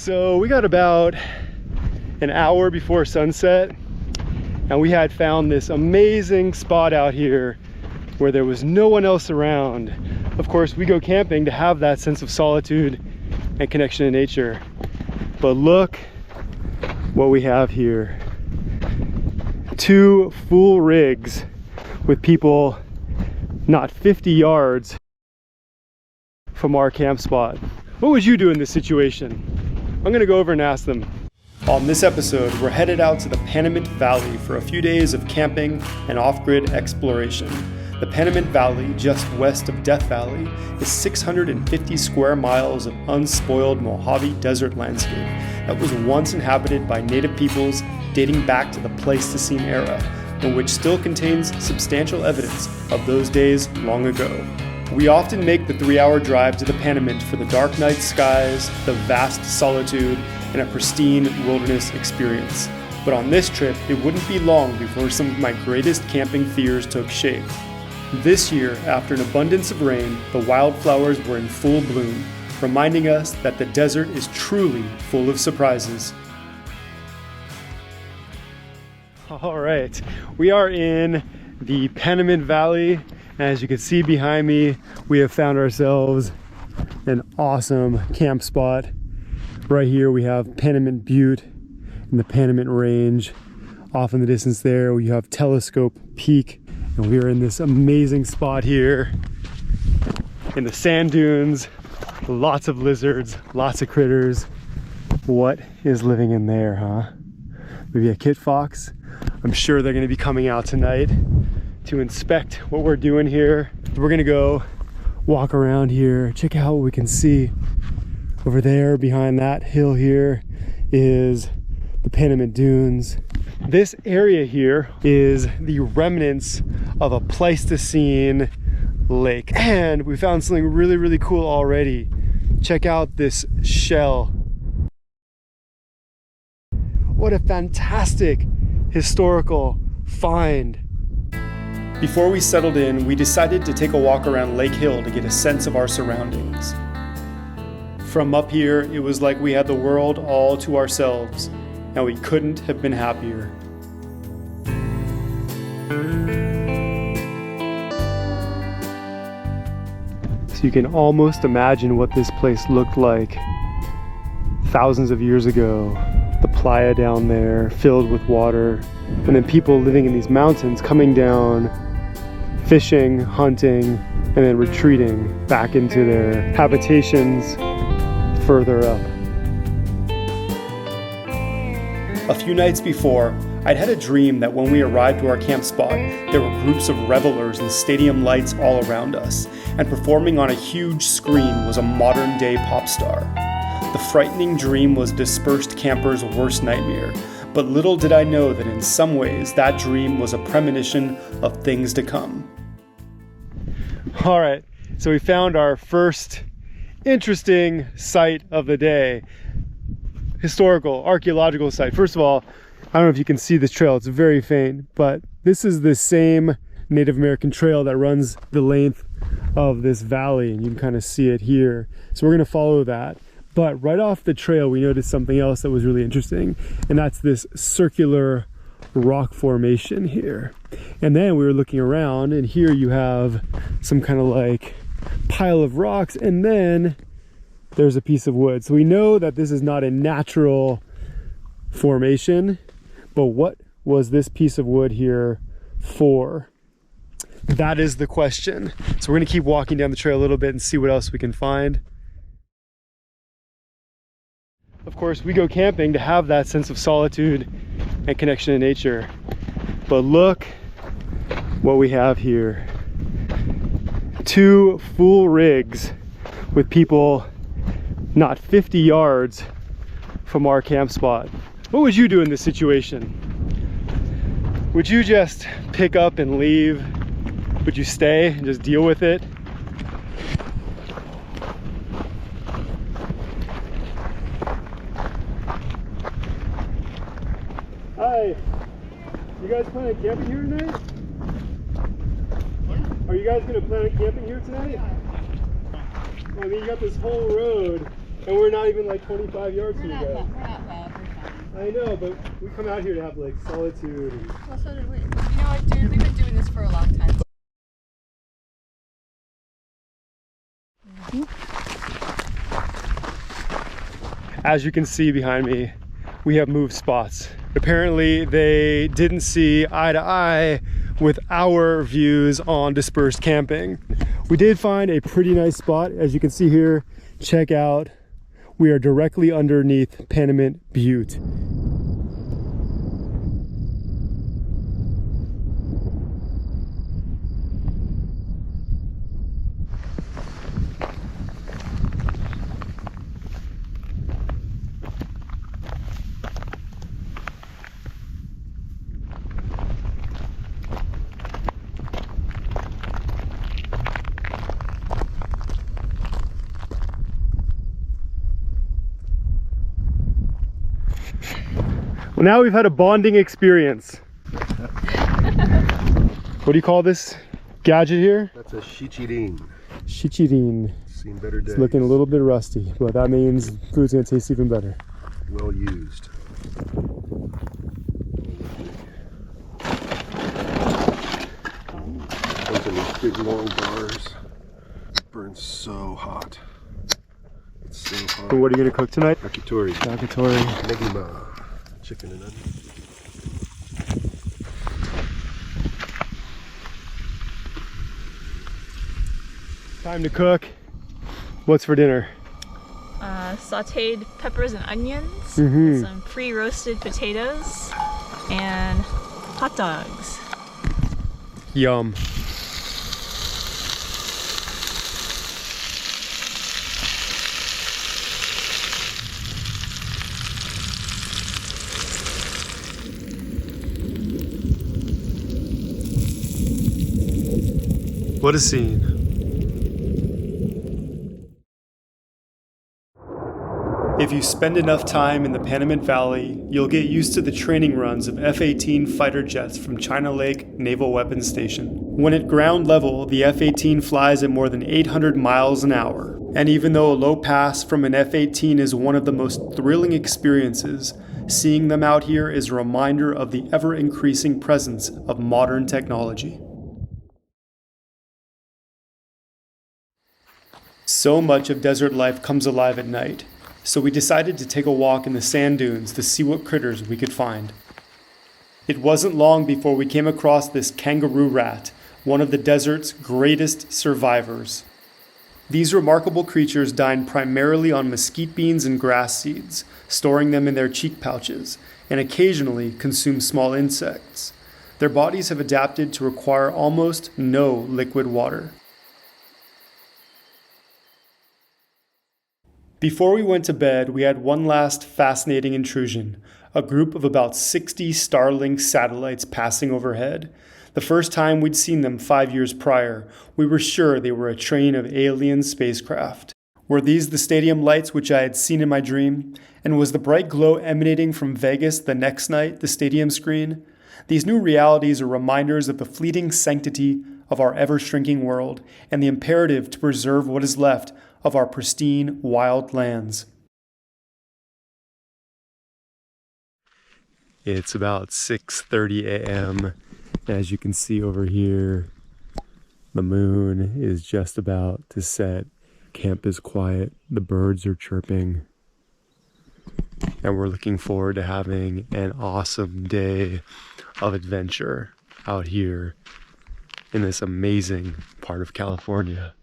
So we got about an hour before sunset, and we had found this amazing spot out here where there was no one else around. Of course, we go camping to have that sense of solitude and connection to nature. But look what we have here. 2 full rigs with people not 50 yards from our camp spot. What would you do in this situation? I'm gonna go over and ask them. On this episode, we're headed out to the Panamint Valley for a few days of camping and off-grid exploration. The Panamint Valley, just west of Death Valley, is 650 square miles of unspoiled Mojave Desert landscape that was once inhabited by native peoples dating back to the Pleistocene era, and which still contains substantial evidence of those days long ago. We often make the 3-hour drive to the Panamint for the dark night skies, the vast solitude, and a pristine wilderness experience. But on this trip, it wouldn't be long before some of my greatest camping fears took shape. This year, after an abundance of rain, the wildflowers were in full bloom, reminding us that the desert is truly full of surprises. All right, we are in the Panamint Valley. As you can see behind me, we have found ourselves an awesome camp spot. Right here we have Panamint Butte and the Panamint Range. Off in the distance there we have Telescope Peak, and we are in this amazing spot here in the sand dunes. Lots of lizards, lots of critters. What is living in there, huh? Maybe a kit fox? I'm sure they're gonna be coming out tonight to inspect what we're doing here. We're gonna go walk around here, check out what we can see. Over there behind that hill here is the Panamint Dunes. This area here is the remnants of a Pleistocene lake, and we found something really, really cool already. Check out this shell. What a fantastic historical find. Before we settled in, we decided to take a walk around Lake Hill to get a sense of our surroundings. From up here, it was like we had the world all to ourselves, and we couldn't have been happier. So you can almost imagine what this place looked like thousands of years ago. The playa down there, filled with water, and then people living in these mountains coming down, fishing, hunting, and then retreating back into their habitations further up. A few nights before, I'd had a dream that when we arrived to our camp spot, there were groups of revelers and stadium lights all around us, and performing on a huge screen was a modern-day pop star. The frightening dream was a dispersed camper's worst nightmare, but little did I know that in some ways that dream was a premonition of things to come. All right, so we found our first interesting site of the day. Historical, archaeological site. First of all, I don't know if you can see this trail, it's very faint, but this is the same Native American trail that runs the length of this valley, and you can kind of see it here. So we're gonna follow that. But right off the trail, we noticed something else that was really interesting, and that's this circular rock formation here. And then we were looking around, and here you have some kind of like pile of rocks, and then there's a piece of wood. So we know that this is not a natural formation, but what was this piece of wood here for? That is the question. So we're gonna keep walking down the trail a little bit and see what else we can find. Of course, we go camping to have that sense of solitude and connection to nature. But look what we have here. 2 full rigs with people not 50 yards from our camp spot. What would you do in this situation? Would you just pick up and leave? Would you stay and just deal with it? Hi, you guys plan on camping here tonight? Are you guys gonna plan on camping here tonight? I mean, you got this whole road And we're not even like 25 yards from you guys. We're not bad. We're fine. I know, but we come out here to have like solitude. And... Well, so did we. You know what, dude? We've been doing this for a long time. As you can see behind me, we have moved spots. Apparently they didn't see eye to eye with our views on dispersed camping. We did find a pretty nice spot. As you can see here, check out, we are directly underneath Panamint Butte. Well, now we've had a bonding experience. What do you call this gadget here? That's a shichirin. Shichirin. Seen better days. It's looking a little bit rusty, but that means food's gonna taste even better. Well used. Those are these big long bars. It burns so hot. It's so hot. And what are you gonna cook tonight? Yakitori. Yakitori. Negima. Chicken and onion. Time to cook. What's for dinner? Sauteed peppers and onions, some pre-roasted potatoes, and hot dogs. Yum. What a scene. If you spend enough time in the Panamint Valley, you'll get used to the training runs of F-18 fighter jets from China Lake Naval Weapons Station. When at ground level, the F-18 flies at more than 800 miles an hour. And even though a low pass from an F-18 is one of the most thrilling experiences, seeing them out here is a reminder of the ever-increasing presence of modern technology. So much of desert life comes alive at night, so we decided to take a walk in the sand dunes to see what critters we could find. It wasn't long before we came across this kangaroo rat, one of the desert's greatest survivors. These remarkable creatures dine primarily on mesquite beans and grass seeds, storing them in their cheek pouches, and occasionally consume small insects. Their bodies have adapted to require almost no liquid water. Before we went to bed, we had one last fascinating intrusion, a group of about 60 Starlink satellites passing overhead. The first time we'd seen them 5 years prior, we were sure they were a train of alien spacecraft. Were these the stadium lights which I had seen in my dream? And was the bright glow emanating from Vegas the next night the stadium screen? These new realities are reminders of the fleeting sanctity of our ever-shrinking world and the imperative to preserve what is left of our pristine wild lands. It's about 6:30 a.m. As you can see over here, the moon is just about to set. Camp is quiet, the birds are chirping, and we're looking forward to having an awesome day of adventure out here in this amazing part of California.